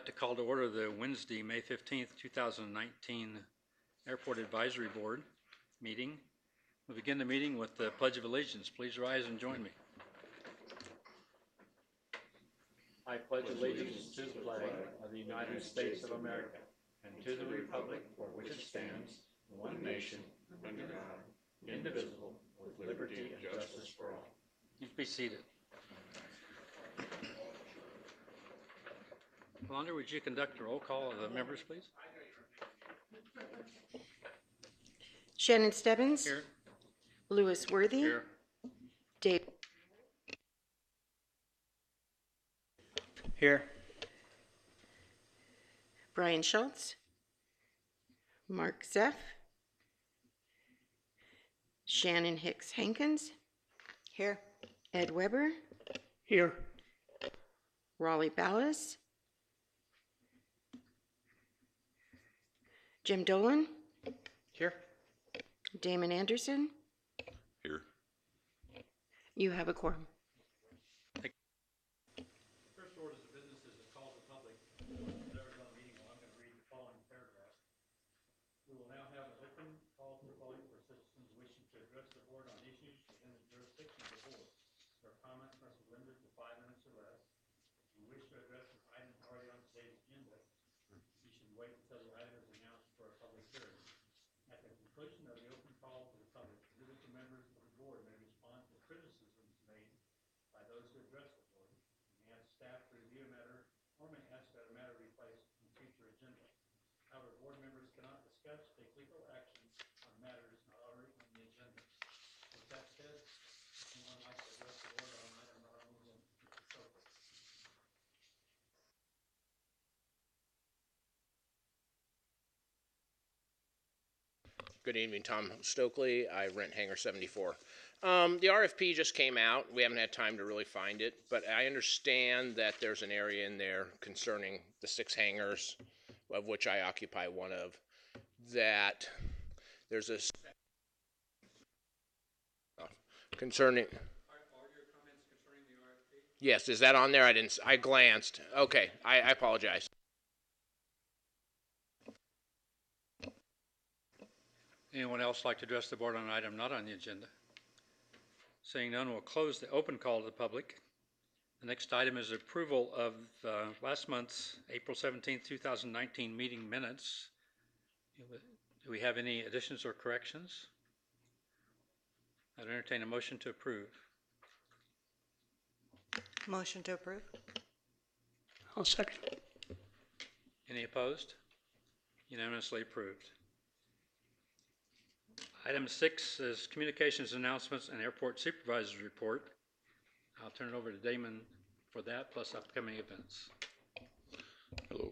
to call to order the Wednesday, May 15th, 2019 Airport Advisory Board meeting. We'll begin the meeting with the Pledge of Allegiance. Please rise and join me. I pledge allegiance to the flag of the United States of America and to the republic for which it stands, one nation, under God, indivisible, with liberty and justice for all. Please be seated. Alondra, would you conduct a roll call of the members, please? Shannon Stebbins. Here. Lewis Worthy. Here. Dave. Here. Brian Schultz. Mark Zeff. Shannon Hicks Hankins. Here. Ed Weber. Here. Raleigh Ballas. Jim Dolan. Here. Damon Anderson. Here. You have a quorum. First order of business is a call to public. There is no meeting. I'm going to read the following paragraph. We will now have an open call to the public for citizens wishing to address the board on issues within the jurisdiction of the board. Their comments must be limited to 5 minutes or less. If you wish to address an item already on today's agenda, you should wait until the item is announced for a public hearing. At the conclusion of the open call to the public, individual members of the board may respond to criticisms made by those who address the board. You may ask staff to review a matter or may ask that a matter be placed in future agenda. However, board members cannot discuss, take legal action on matters not already on the agenda. With that said, if anyone like to address the board on an item not on the agenda, Mr. Stokely. Good evening, Tom Stokely. I rent Hangar 74. The RFP just came out. We haven't had time to really find it, but I understand that there's an area in there concerning the 6 hangars, of which I occupy one of, that there's a concerning. Are your comments concerning the RFP? Yes, is that on there? I glanced. Okay, I apologize. Anyone else like to address the board on an item not on the agenda? Seeing none, we'll close the open call to the public. The next item is approval of last month's April 17th, 2019 meeting minutes. Do we have any additions or corrections? I'd entertain a motion to approve. Motion to approve. I'll second. Any opposed? Unanimously approved. Item 6 is communications announcements and airport supervisor's report. I'll turn it over to Damon for that, plus upcoming events. Hello.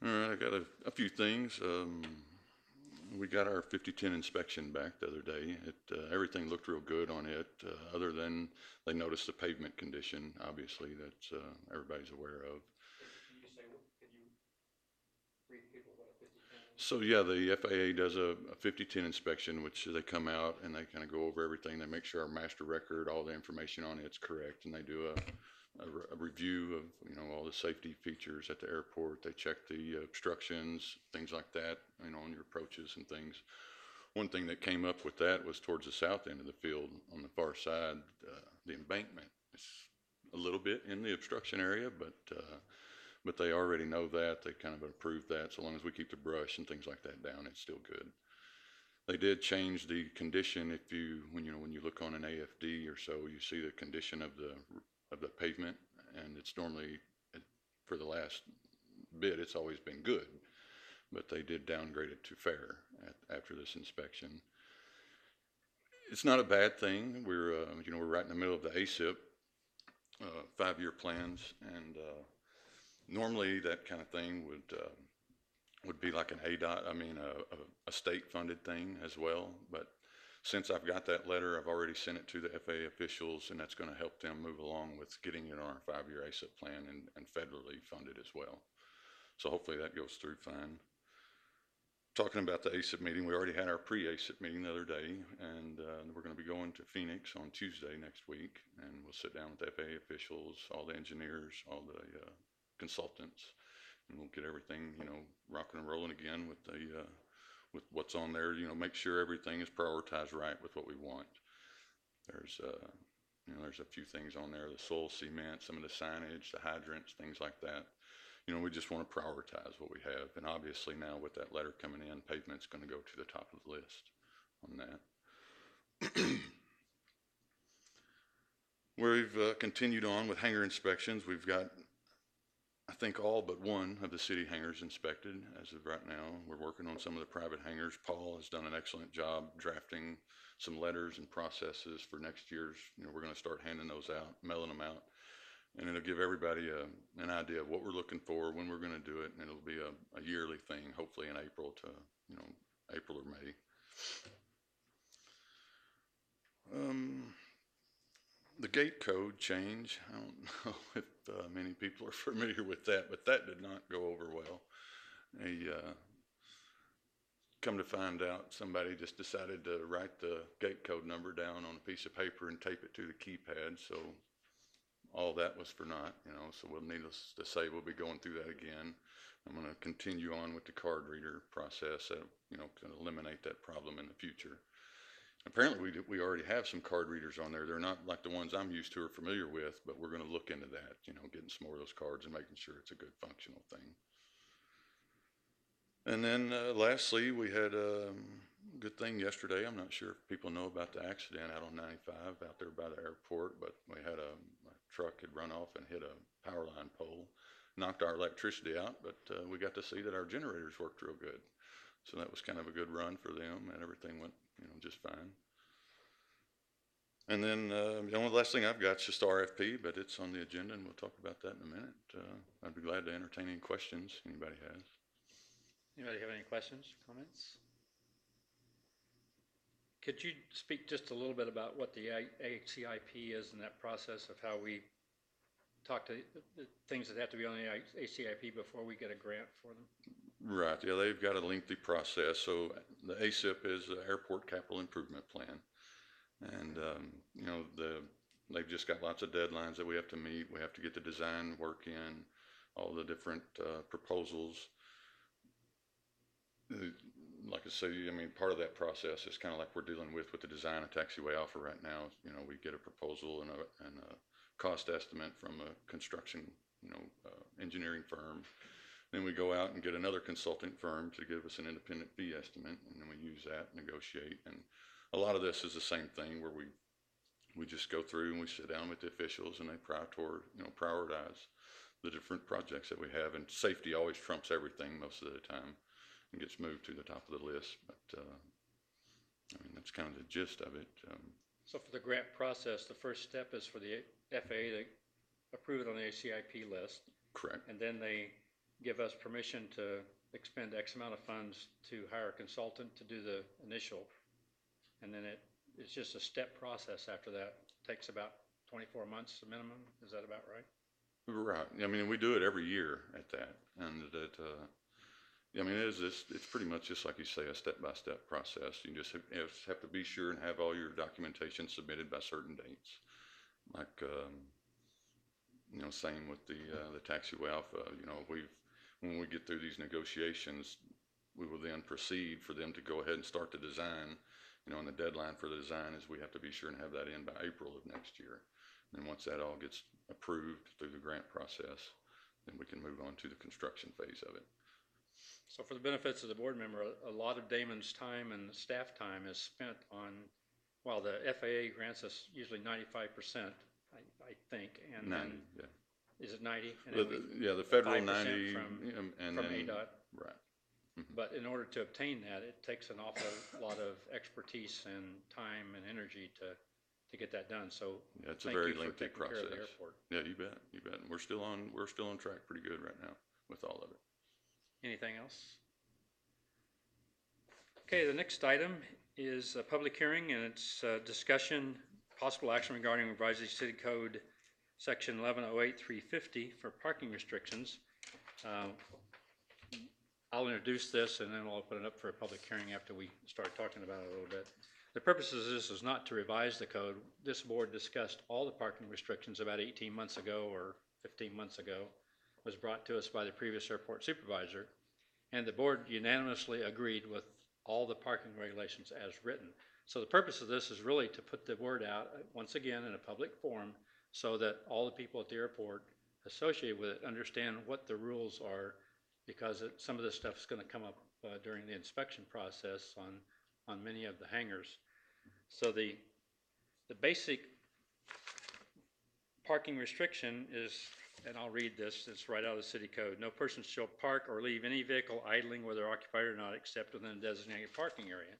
All right, I got a few things. We got our 5010 inspection back the other day. Everything looked real good on it, other than they noticed the pavement condition, obviously, that everybody's aware of. Could you read people what a 5010 is? So yeah, the FAA does a 5010 inspection, which they come out and they kind of go over everything. They make sure our master record, all the information on it's correct, and they do a review of all the safety features at the airport. They check the obstructions, things like that, on your approaches and things. One thing that came up with that was towards the south end of the field, on the far side, the embankment. It's a little bit in the obstruction area, but they already know that. They kind of approved that. So long as we keep the brush and things like that down, it's still good. They did change the condition. When you look on an AFD or so, you see the condition of the pavement, and it's normally, for the last bit, it's always been good, but they did downgrade it to fair after this inspection. It's not a bad thing. We're right in the middle of the ASIP 5-year plans, and normally that kind of thing would be like an ADOT, a state-funded thing as well. But since I've got that letter, I've already sent it to the FAA officials, and that's going to help them move along with getting it on our 5-year ASIP plan and federally funded as well. So hopefully that goes through fine. Talking about the ASIP meeting, we already had our pre-ASIP meeting the other day, and we're going to be going to Phoenix on Tuesday next week, and we'll sit down with the FAA officials, all the engineers, all the consultants. And we'll get everything, rocking and rolling again with with what's on there, make sure everything is prioritized right with what we want. There's, there's a few things on there, the soil cement, some of the signage, the hydrants, things like that. We just want to prioritize what we have. And obviously now with that letter coming in, pavement's going to go to the top of the list on that. We've continued on with hangar inspections. We've got, I think, all but one of the city hangars inspected as of right now. We're working on some of the private hangars. Paul has done an excellent job drafting some letters and processes for next year's. We're going to start handing those out, mailing them out. And it'll give everybody an idea of what we're looking for, when we're going to do it, and it'll be a yearly thing, hopefully in April to, April or May. The gate code change, I don't know if many people are familiar with that, but that did not go over well. Come to find out, somebody just decided to write the gate code number down on a piece of paper and tape it to the keypad, so all that was for naught, so we'll, needless to say, we'll be going through that again. I'm going to continue on with the card reader process, to eliminate that problem in the future. Apparently we already have some card readers on there. They're not like the ones I'm used to or familiar with, but we're going to look into that, getting some more of those cards and making sure it's a good functional thing. And then lastly, we had a good thing yesterday. I'm not sure if people know about the accident out on 95 out there by the airport, but we had a truck had run off and hit a power line pole, knocked our electricity out, but we got to see that our generators worked real good. So that was kind of a good run for them, and everything went, just fine. And then the only last thing I've got is just RFP, but it's on the agenda, and we'll talk about that in a minute. I'd be glad to entertain any questions anybody has. Anybody have any questions, comments? Could you speak just a little bit about what the ACIP is in that process of how we talk to the things that have to be on the ACIP before we get a grant for them? Right, yeah, they've got a lengthy process. So the ACIP is the Airport Capital Improvement Plan. And, they've just got lots of deadlines that we have to meet. We have to get the design work in, all the different proposals. Like I say, part of that process is kind of like we're dealing with the design of taxiway offer right now. We get a proposal and a cost estimate from a construction, engineering firm. Then we go out and get another consulting firm to give us an independent fee estimate, and then we use that, negotiate. And a lot of this is the same thing where we just go through and we sit down with the officials and they prioritize the different projects that we have. And safety always trumps everything most of the time and gets moved to the top of the list. But that's kind of the gist of it. So for the grant process, the first step is for the FAA to approve it on the ACIP list. Correct. And then they give us permission to expend X amount of funds to hire a consultant to do the initial. And then it's just a step process after that. It takes about 24 months minimum. Is that about right? Right. We do it every year at that. And it's pretty much just like you say, a step-by-step process. You just have to be sure and have all your documentation submitted by certain dates. Like, same with the taxiway alpha. When we get through these negotiations, we will then proceed for them to go ahead and start the design. And the deadline for the design is we have to be sure and have that in by April of next year. And once that all gets approved through the grant process, then we can move on to the construction phase of it. So for the benefits of the board member, a lot of Damon's time and staff time is spent on, while the FAA grants us usually 95%, I think. And 90, then, yeah. Is it 90? The federal 5% 90 from and then ADOT. Right. Mm-hmm. But in order to obtain that, it takes an awful lot of expertise and time and energy to get that done. So yeah, it's a very lengthy taking care process. of the airport. Yeah, you bet. And we're still on track pretty good right now with all of it. Anything else? Okay, the next item is a public hearing, and it's discussion, possible action regarding revised city code section 1108-350 for parking restrictions. I'll introduce this and then we'll open it up for a public hearing after we start talking about it a little bit. The purpose of this is not to revise the code. This board discussed all the parking restrictions about 18 months ago or 15 months ago was brought to us by the previous airport supervisor, and the board unanimously agreed with all the parking regulations as written. So the purpose of this is really to put the word out, once again, in a public forum, so that all the people at the airport associated with it understand what the rules are, because some of this stuff is going to come up during the inspection process on many of the hangars. So the basic parking restriction is, and I'll read this, it's right out of the city code. No person shall park or leave any vehicle idling, whether occupied or not, except within a designated parking area.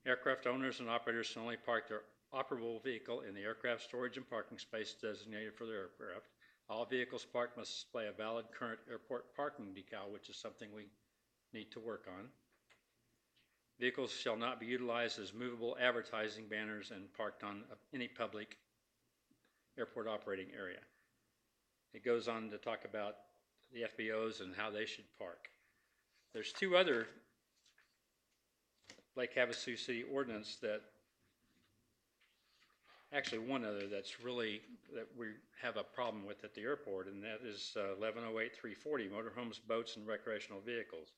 Aircraft owners and operators can only park their operable vehicle in the aircraft storage and parking space designated for their aircraft. All vehicles parked must display a valid current airport parking decal, which is something we need to work on. Vehicles shall not be utilized as movable advertising banners and parked on any public airport operating area. It goes on to talk about the FBOs and how they should park. There's two other Lake Havasu City ordinance that, actually one other that's really, that we have a problem with at the airport, and that is 1108-340, motorhomes, boats, and recreational vehicles.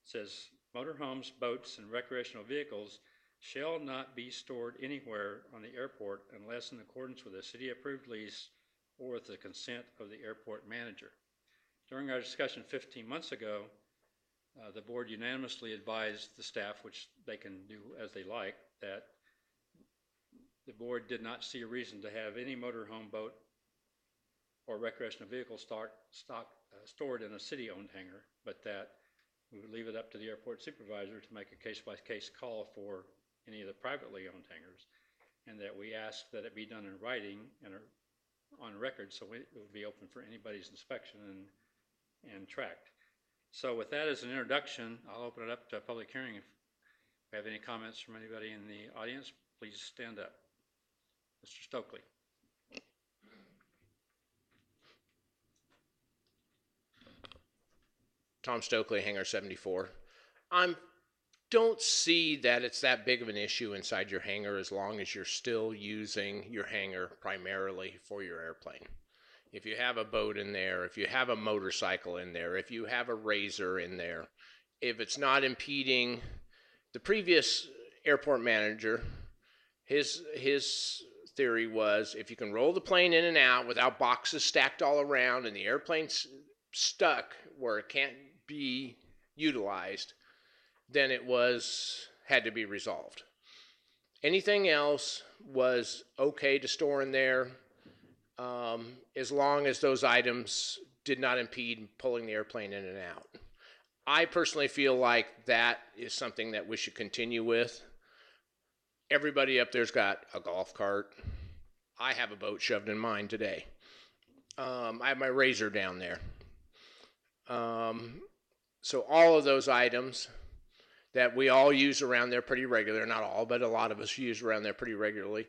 It says, motorhomes, boats, and recreational vehicles shall not be stored anywhere on the airport unless in accordance with a city-approved lease or with the consent of the airport manager. During our discussion 15 months ago, the board unanimously advised the staff, which they can do as they like, that the board did not see a reason to have any motorhome, boat, or recreational vehicle stored in a city-owned hangar, but that we would leave it up to the airport supervisor to make a case-by-case call for any of the privately owned hangars, and that we ask that it be done in writing and on record, so it would be open for anybody's inspection and tracked. So with that as an introduction, I'll open it up to a public hearing. If we have any comments from anybody in the audience, please stand up. Mr. Stokely. Tom Stokely, Hangar 74. Don't see that it's that big of an issue inside your hangar as long as you're still using your hangar primarily for your airplane. If you have a boat in there, if you have a motorcycle in there, if you have a razor in there, if it's not impeding the previous airport manager, his theory was if you can roll the plane in and out without boxes stacked all around and the airplane's stuck where it can't be utilized, then it had to be resolved. Anything else was okay to store in there as long as those items did not impede pulling the airplane in and out. I personally feel like that is something that we should continue with. Everybody up there's got a golf cart. I have a boat shoved in mine today. I have my razor down there. So all of those items that we all use around there pretty regularly, not all, but a lot of us use around there pretty regularly,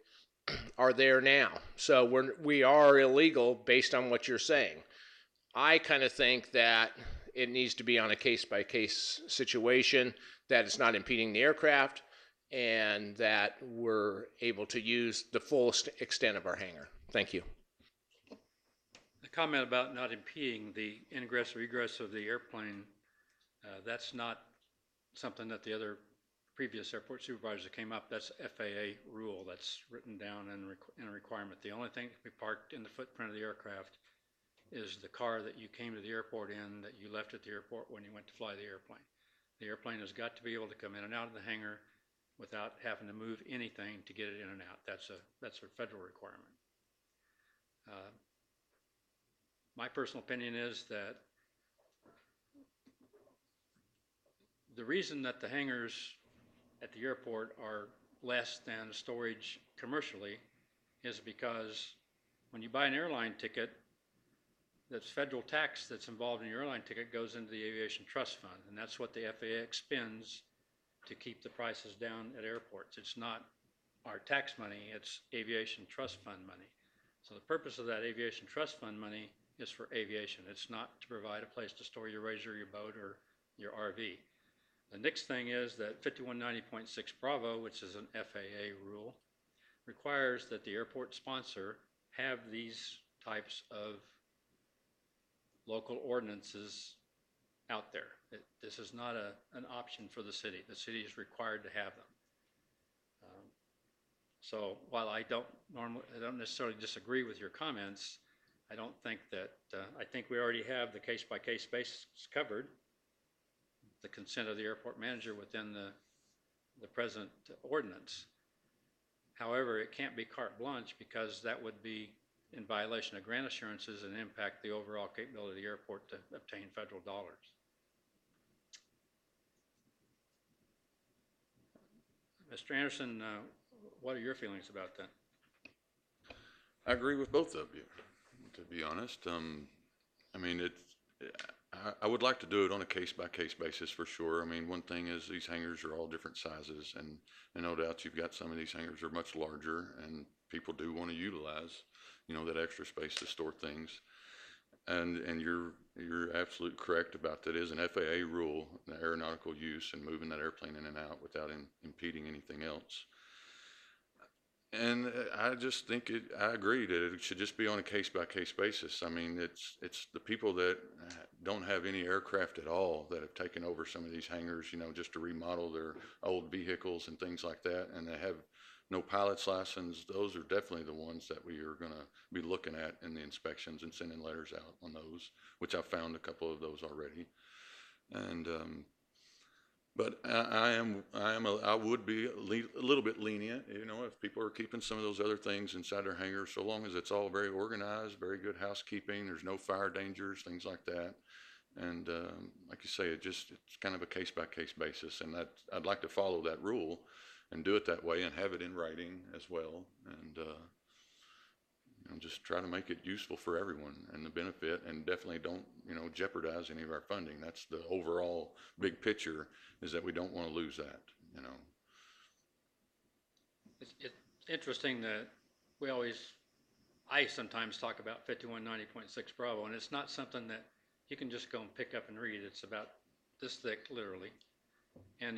are there now. So we are illegal based on what you're saying. I kind of think that it needs to be on a case-by-case situation, that it's not impeding the aircraft, and that we're able to use the full extent of our hangar. Thank you. The comment about not impeding the ingress or egress of the airplane, that's not something that the other previous airport supervisors came up. That's FAA rule that's written down in a requirement. The only thing that can be parked in the footprint of the aircraft is the car that you came to the airport in, that you left at the airport when you went to fly the airplane. The airplane has got to be able to come in and out of the hangar without having to move anything to get it in and out. That's a federal requirement. My personal opinion is that the reason that the hangars at the airport are less than storage commercially is because when you buy an airline ticket, that's federal tax that's involved in your airline ticket goes into the Aviation Trust Fund, and that's what the FAA expends to keep the prices down at airports. It's not our tax money, it's Aviation Trust Fund money. So the purpose of that Aviation Trust Fund money is for aviation. It's not to provide a place to store your razor, your boat, or your RV. The next thing is that 5190.6 Bravo, which is an FAA rule, requires that the airport sponsor have these types of local ordinances out there. This is not an option for the city. The city is required to have them. So while I don't necessarily disagree with your comments, I don't think that, I think we already have the case-by-case basis covered, the consent of the airport manager within the present ordinance. However, it can't be carte blanche because that would be in violation of grant assurances and impact the overall capability of the airport to obtain federal dollars. Mr. Anderson, what are your feelings about that? I agree with both of you, to be honest. I mean, I would like to do it on a case-by-case basis for sure. I mean, one thing is these hangars are all different sizes, and no doubt you've got some of these hangars are much larger, and people do want to utilize, you know, that extra space to store things. And you're absolutely correct about that. It is an FAA rule, the aeronautical use and moving that airplane in and out without impeding anything else. And I just think I agree that it should just be on a case-by-case basis. I mean, it's the people that don't have any aircraft at all that have taken over some of these hangars, you know, just to remodel their old vehicles and things like that, and they have no pilot's license. Those are definitely the ones that we are going to be looking at in the inspections and sending letters out on those, which I've found a couple of those already. And but I would be a little bit lenient, you know, if people are keeping some of those other things inside their hangars, so long as it's all very organized, very good housekeeping, there's no fire dangers, things like that. And like you say, it's kind of a case-by-case basis, and I'd like to follow that rule and do it that way and have it in writing as well, and you know, just try to make it useful for everyone and the benefit, and definitely don't, you know, jeopardize any of our funding. That's the overall big picture, is that we don't want to lose that, you know. It's interesting that I sometimes talk about 5190.6 Bravo, and it's not something that you can just go and pick up and read. It's about this thick, literally, and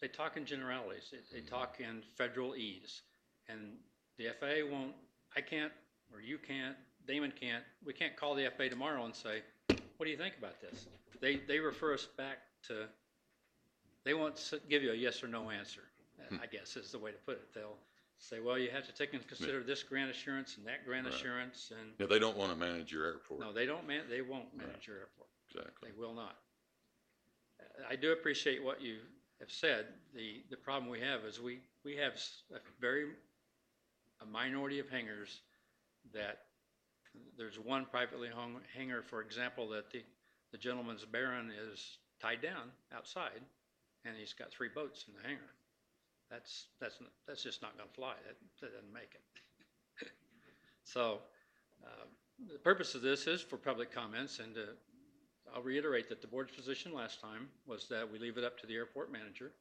they talk in generalities. They talk in federal ease, and the FAA won't, I can't, or you can't, Damon can't, we can't call the FAA tomorrow and say, what do you think about this? They refer us back to, they won't give you a yes or no answer, I guess is the way to put it. They'll say, well, you have to take into consider this grant assurance and that grant assurance. And yeah, they don't want to manage your airport. no, they won't manage your airport. Exactly. They will not. I do appreciate what you have said. The problem we have is we have a minority of hangars that there's one privately owned hangar, for example, that the gentleman's baron is tied down outside, and he's got 3 boats in the hangar. That's just not going to fly. That doesn't make it. So the purpose of this is for public comments, and I'll reiterate that the board's position last time was that we leave it up to the airport manager,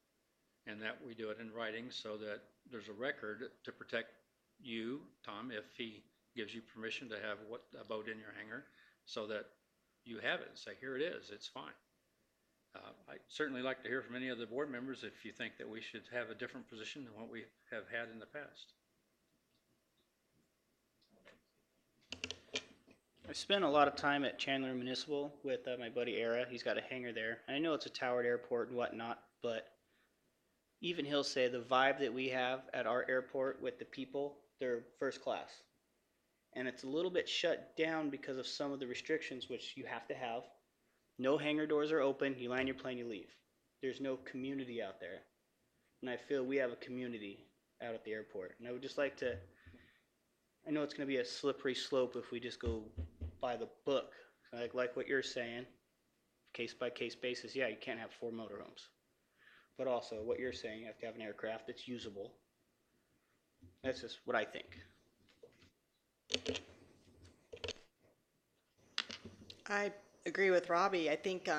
and that we do it in writing so that there's a record to protect you, Tom, if he gives you permission to have a boat in your hangar, so that you have it and say, here it is, it's fine. I'd certainly like to hear from any of the board members if you think that we should have a different position than what we have had in the past. I spent a lot of time at Chandler Municipal with my buddy Era. He's got a hangar there. And I know it's a towered airport and whatnot, but even he'll say the vibe that we have at our airport with the people, they're first class. And it's a little bit shut down because of some of the restrictions, which you have to have. No hangar doors are open. You land your plane, you leave. There's no community out there. And I feel we have a community out at the airport. And I would just like to, I know it's going to be a slippery slope if we just go by the book. Like what you're saying, case by case basis, yeah, you can't have 4 motorhomes. But also what you're saying, you have to have an aircraft that's usable. That's just what I think. I agree with Robbie. I think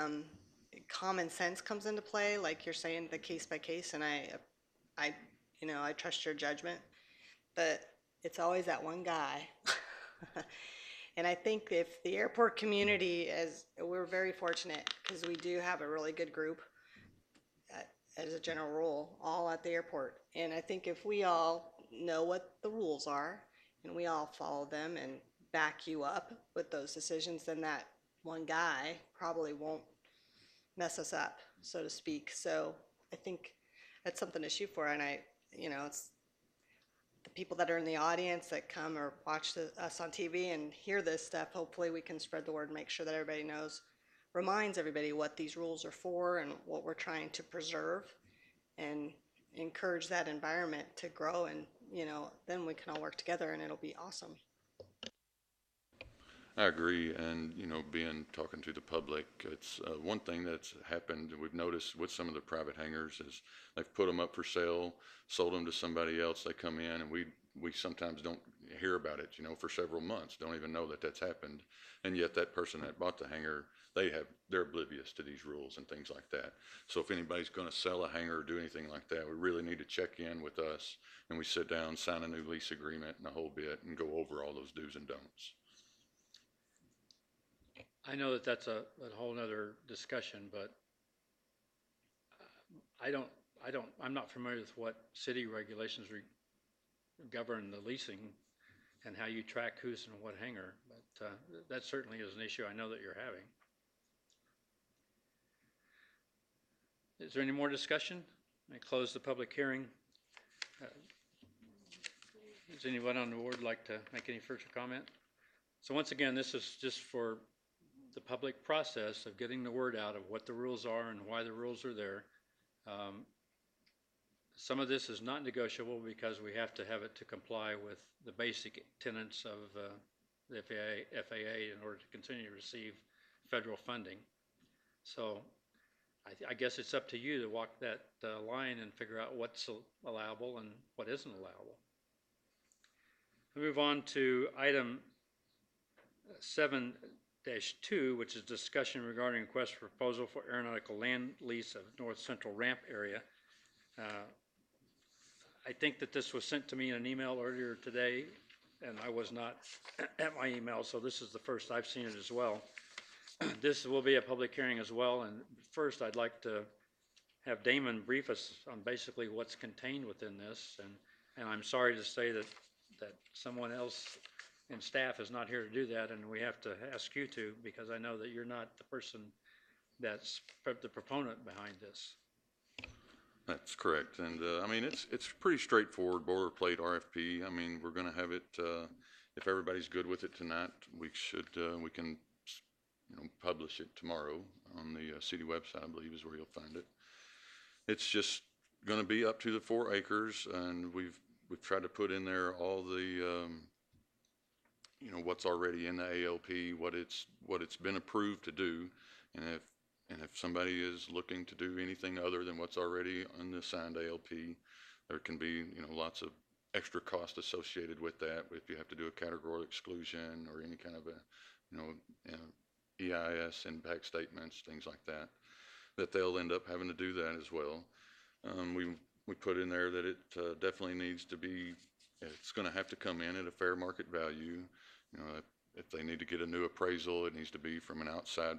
common sense comes into play, like you're saying, the case by case, and I trust your judgment, but it's always that one guy. And I think if the airport community, we're very fortunate because we do have a really good group as a general rule, all at the airport. And I think if we all know what the rules are and we all follow them and back you up with those decisions, then that one guy probably won't mess us up, so to speak. So I think that's something to shoot for. And it's the people that are in the audience that come or watch us on TV and hear this stuff. Hopefully we can spread the word and make sure that everybody knows, reminds everybody what these rules are for and what we're trying to preserve, and encourage that environment to grow. And, then we can all work together and it'll be awesome. I agree, and talking to the public, it's one thing that's happened. We've noticed with some of the private hangars is they've put them up for sale, sold them to somebody else. They come in, and we sometimes don't hear about it, for several months. Don't even know that that's happened, and yet that person that bought the hangar, they're oblivious to these rules and things like that. So if anybody's going to sell a hangar or do anything like that, we really need to check in with us, and we sit down, sign a new lease agreement, and a whole bit, and go over all those do's and don'ts. I know that that's a whole nother discussion, but I'm not familiar with what city regulations govern the leasing and how you track who's in what hangar, but that certainly is an issue I know that you're having. Is there any more discussion? I close the public hearing. Does anyone on the board like to make any further comment? So once again, this is just for the public process of getting the word out of what the rules are and why the rules are there. Some of this is not negotiable because we have to have it to comply with the basic tenets of the FAA in order to continue to receive federal funding. So I guess it's up to you to walk that line and figure out what's allowable and what isn't allowable. We move on to item 7-2, which is discussion regarding request for proposal for aeronautical land lease of North Central Ramp area. I think that this was sent to me in an email earlier today, and I was not at my email, so this is the first I've seen it as well. This will be a public hearing as well, and first I'd like to have Damon brief us on basically what's contained within this, and I'm sorry to say that someone else in staff is not here to do that, and we have to ask you to, because I know that you're not the person that's the proponent behind this. That's correct, and I mean it's pretty straightforward boilerplate RFP. I mean we're going to have it if everybody's good with it tonight. We can publish it tomorrow on the city website. I believe is where you'll find it. It's just going to be up to the 4 acres, and we've tried to put in there all the what's already in the ALP, what it's been approved to do, and if somebody is looking to do anything other than what's already on the signed ALP, there can be lots of extra cost associated with that. If you have to do a categorical exclusion or any kind of a EIS impact statements, things like that they'll end up having to do that as well. We put in there that it definitely needs to be. It's going to have to come in at a fair market value. If they need to get a new appraisal, it needs to be from an outside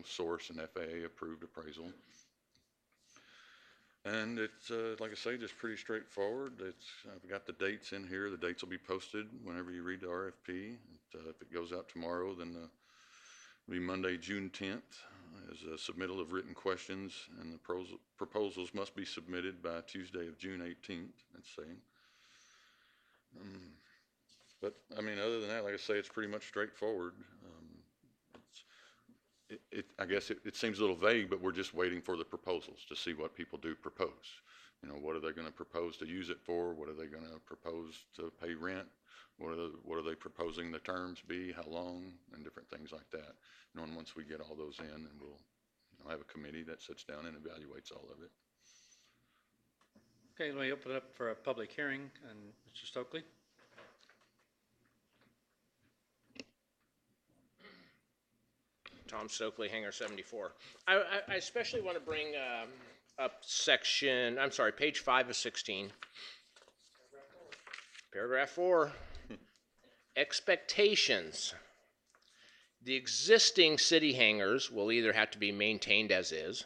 source, an FAA approved appraisal. And it's like I say, just pretty straightforward. I've got the dates in here. The dates will be posted whenever you read the RFP. If it goes out tomorrow, then it'll be Monday, June 10th, as a submittal of written questions, and the proposals must be submitted by Tuesday of June 18th. Let's say. But I mean, other than that, like I say, it's pretty much straightforward. I guess it seems a little vague, but we're just waiting for the proposals to see what people do propose. What are they going to propose to use it for? What are they going to propose to pay rent? What are they proposing the terms be? How long? And different things like that. And once we get all those in, then we'll have a committee that sits down and evaluates all of it. Okay, let me open it up for a public hearing. And Mr. Stokely. Tom Stokely, Hangar 74. I especially want to bring up page 5 of 16. Paragraph 4. Expectations. The existing city hangars will either have to be maintained as is,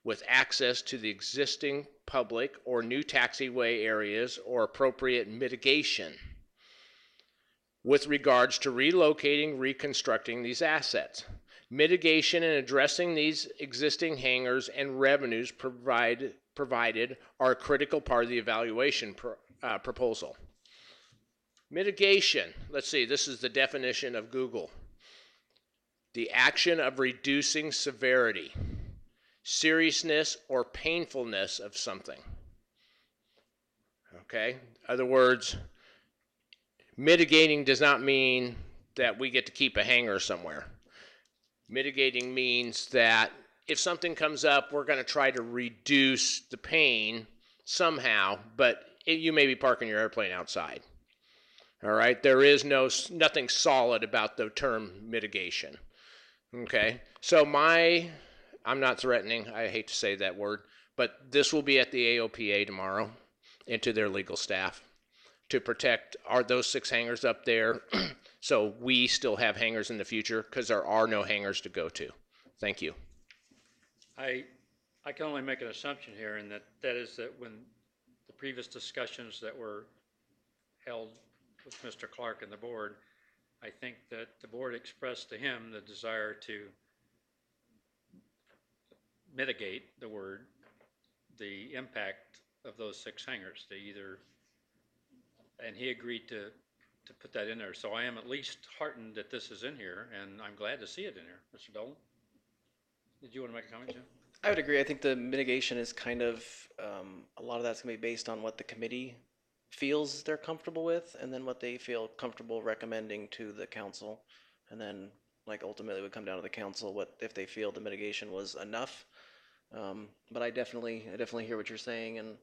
with access to the existing public or new taxiway areas or appropriate mitigation with regards to relocating, reconstructing these assets. Mitigation and addressing these existing hangars and revenues provided are a critical part of the evaluation proposal. Mitigation, let's see, this is the definition of Google. The action of reducing severity, seriousness, or painfulness of something. Okay? In other words, mitigating does not mean that we get to keep a hangar somewhere. Mitigating means that if something comes up, we're going to try to reduce the pain somehow, but you may be parking your airplane outside. All right? There is nothing solid about the term mitigation. Okay? So I'm not threatening, I hate to say that word, but this will be at the AOPA tomorrow and to their legal staff to protect those 6 hangars up there so we still have hangars in the future, because there are no hangars to go to. Thank you. I can only make an assumption here, and that is that when the previous discussions that were held with Mr. Clark and the board, I think that the board expressed to him the desire to mitigate the impact of those 6 hangars, and he agreed to put that in there. So I am at least heartened that this is in here, and I'm glad to see it in here. Mr. Dolan, did you want to make a comment, Jim? I would agree. I think the mitigation is kind of, a lot of that's gonna be based on what the committee feels they're comfortable with, and then what they feel comfortable recommending to the council. And then, like, ultimately would come down to the council, if they feel the mitigation was enough. But I definitely hear what you're saying, and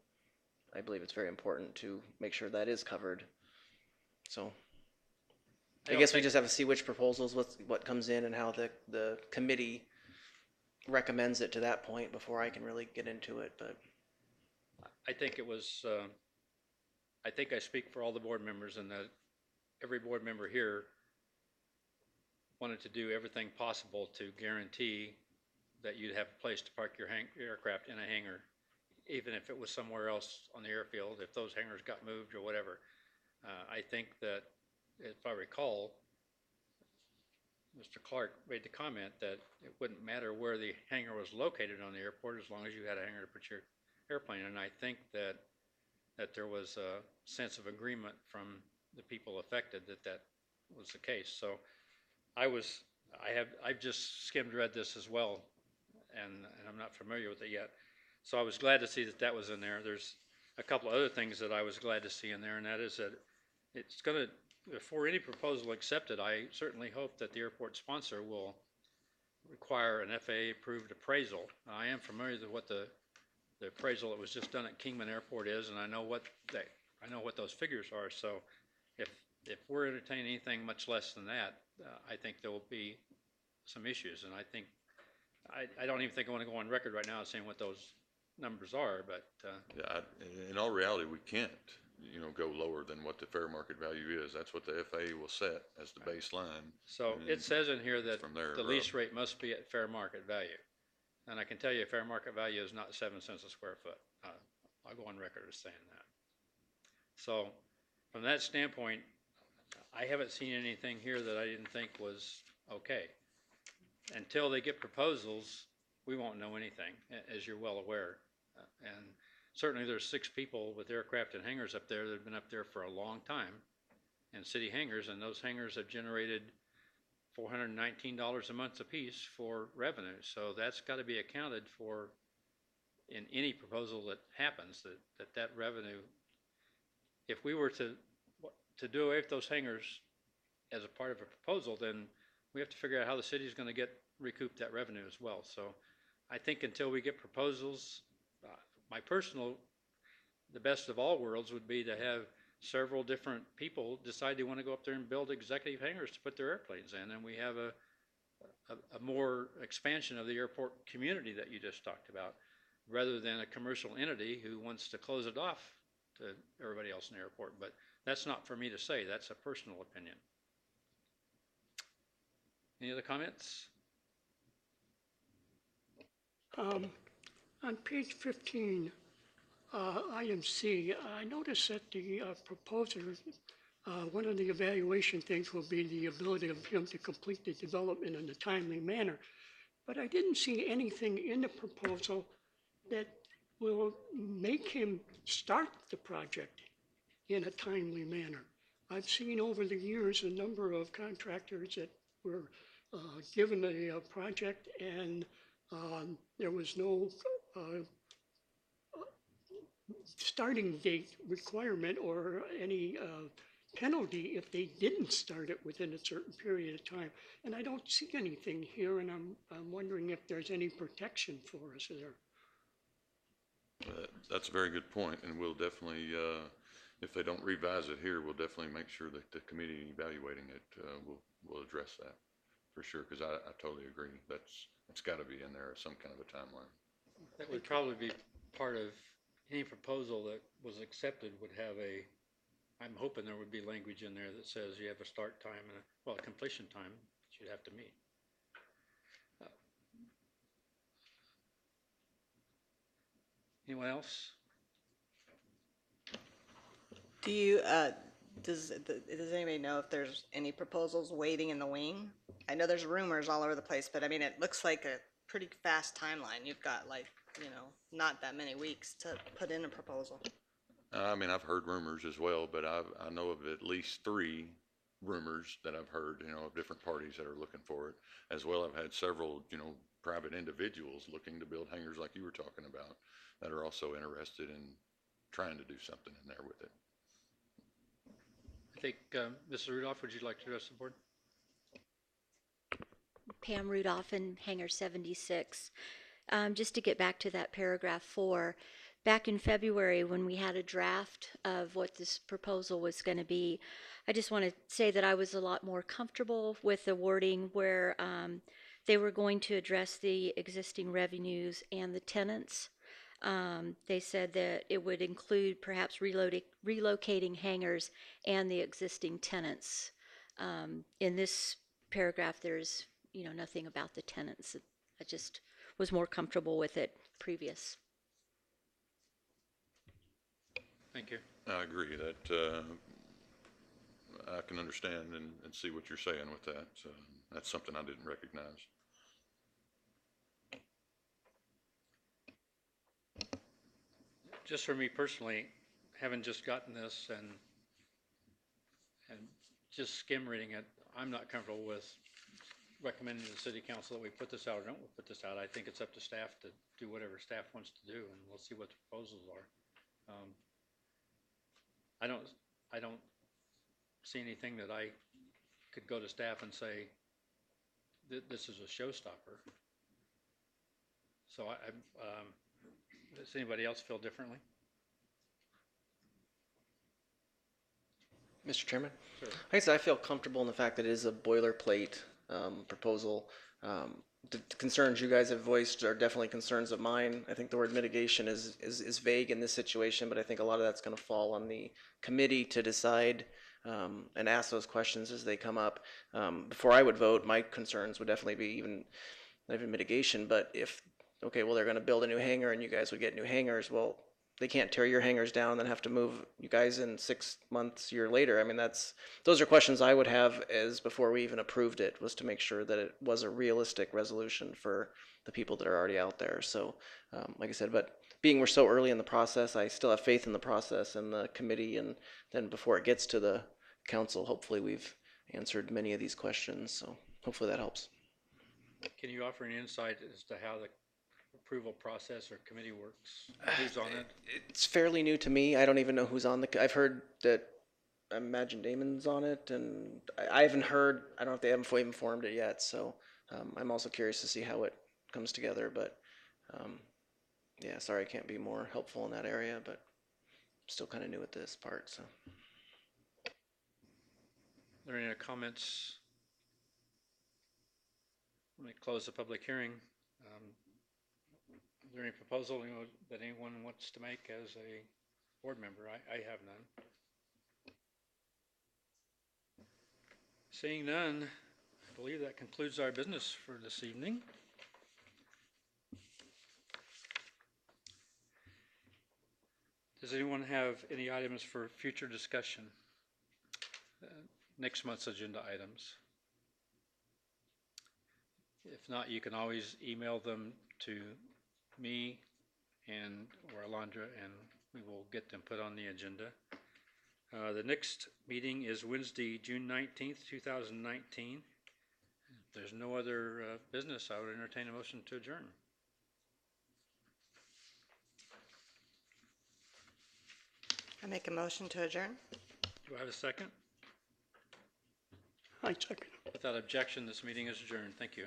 I believe it's very important to make sure that is covered. So I guess we just have to see which proposals, what comes in, and how the committee recommends it to that point before I can really get into it. But I think it was, I think I speak for all the board members, and that every board member here wanted to do everything possible to guarantee that you'd have a place to park your aircraft in a hangar, even if it was somewhere else on the airfield, if those hangars got moved or whatever. I think that, if I recall, Mr. Clark made the comment that it wouldn't matter where the hangar was located on the airport as long as you had a hangar to put your airplane. And I think that there was a sense of agreement from the people affected that was the case. So I've just skimmed read this as well, and I'm not familiar with it yet. So I was glad to see that was in there. There's a couple of other things that I was glad to see in there, and that is that it's going to, before any proposal accepted, I certainly hope that the airport sponsor will require an FAA-approved appraisal. I am familiar with what the appraisal that was just done at Kingman Airport is, and I know what those figures are. So if we're entertaining anything much less than that, I think there will be some issues. And I think I don't even think I want to go on record right now saying what those numbers are, but Yeah, in all reality, we can't, go lower than what the fair market value is. That's what the FAA will set as the baseline. so it says in here that from there, the lease rate must be at fair market value. And I can tell you fair market value is not 7 cents a square foot. I'll go on record as saying that. So from that standpoint, I haven't seen anything here that I didn't think was okay. Until they get proposals, we won't know anything, as you're well aware. And certainly there's 6 people with aircraft and hangars up there that have been up there for a long time, and city hangars, and those hangars have generated $419 a month apiece for revenue. So that's got to be accounted for in any proposal that happens, that revenue, if we were to do away with those hangars as a part of a proposal, then we have to figure out how the city is going to recoup that revenue as well. So I think until we get proposals, the best of all worlds would be to have several different people decide they want to go up there and build executive hangars to put their airplanes in, and we have a more expansion of the airport community that you just talked about, rather than a commercial entity who wants to close it off to everybody else in the airport. But that's not for me to say. That's a personal opinion. Any other comments? On page 15, item C, I noticed that the proposer One of the evaluation things will be the ability of him to complete the development in a timely manner. But I didn't see anything in the proposal that will make him start the project in a timely manner. I've seen over the years a number of contractors that were given a project and there was no starting date requirement or any penalty if they didn't start it within a certain period of time. And I don't see anything here, and I'm wondering if there's any protection for us there. That's a very good point, and we'll definitely, if they don't revise it here, we'll definitely make sure that the committee evaluating it will address that for sure, because I totally agree. It's got to be in there, some kind of a timeline. That would probably be part of any proposal that was accepted would have I'm hoping there would be language in there that says you have a start time and a completion time that you'd have to meet. Anyone else? Do you, does anybody know if there's any proposals waiting in the wing? I know there's rumors all over the place, but I mean, it looks like a pretty fast timeline. You've got not that many weeks to put in a proposal. I mean, I've heard rumors as well, but I know of at least 3 rumors that I've heard, of different parties that are looking for it. As well, I've had several, private individuals looking to build hangars like you were talking about that are also interested in trying to do something in there with it. I think, Mrs. Rudolph, would you like to address the board? Pam Rudolph in Hangar 76. Just to get back to that paragraph 4, back in February when we had a draft of what this proposal was going to be, I just want to say that I was a lot more comfortable with the wording where they were going to address the existing revenues and the tenants. They said that it would include perhaps relocating hangars and the existing tenants. In this paragraph, there's nothing about the tenants. I just was more comfortable with it previous. Thank you. I agree that I can understand and see what you're saying with that. That's something I didn't recognize. Just for me personally, having just gotten this and just skim reading it, I'm not comfortable with recommending to the city council that we put this out or don't put this out. I think it's up to staff to do whatever staff wants to do, and we'll see what the proposals are. I don't see anything that I could go to staff and say this is a showstopper. So does anybody else feel differently? Mr. Chairman? Sure. I guess I feel comfortable in the fact that it is a boilerplate proposal. The concerns you guys have voiced are definitely concerns of mine. I think the word mitigation is vague in this situation, but I think a lot of that's going to fall on the committee to decide and ask those questions as they come up. Before I would vote, my concerns would definitely be not even mitigation, but if, okay, well, they're going to build a new hangar and you guys would get new hangars, well, they can't tear your hangars down and then have to move you guys in 6 months, year later. I mean, those are questions I would have as before we even approved it, was to make sure that it was a realistic resolution for the people that are already out there. So, like I said, but being we're so early in the process, I still have faith in the process and the committee, and then before it gets to the council, hopefully we've answered many of these questions. So hopefully that helps. Can you offer an insight as to how the approval process or committee works? Who's on it? It's fairly new to me. I don't even know who's on I've heard that, I imagine Damon's on it, and I haven't heard, I don't know if they haven't even formed it yet, so I'm also curious to see how it comes together, but yeah, sorry I can't be more helpful in that area, but I'm still kind of new at this part, so. Are there any comments? Let me close the public hearing. Is there any proposal that anyone wants to make as a board member? I have none. Seeing none, I believe that concludes our business for this evening. Does anyone have any items for future discussion? next month's agenda items. If not, you can always email them to me or Alondra, and we will get them put on the agenda. The next meeting is Wednesday, June 19th, 2019. If there's no other business, I would entertain a motion to adjourn. I make a motion to adjourn. Do I have a second? I second. Without objection, this meeting is adjourned. Thank you.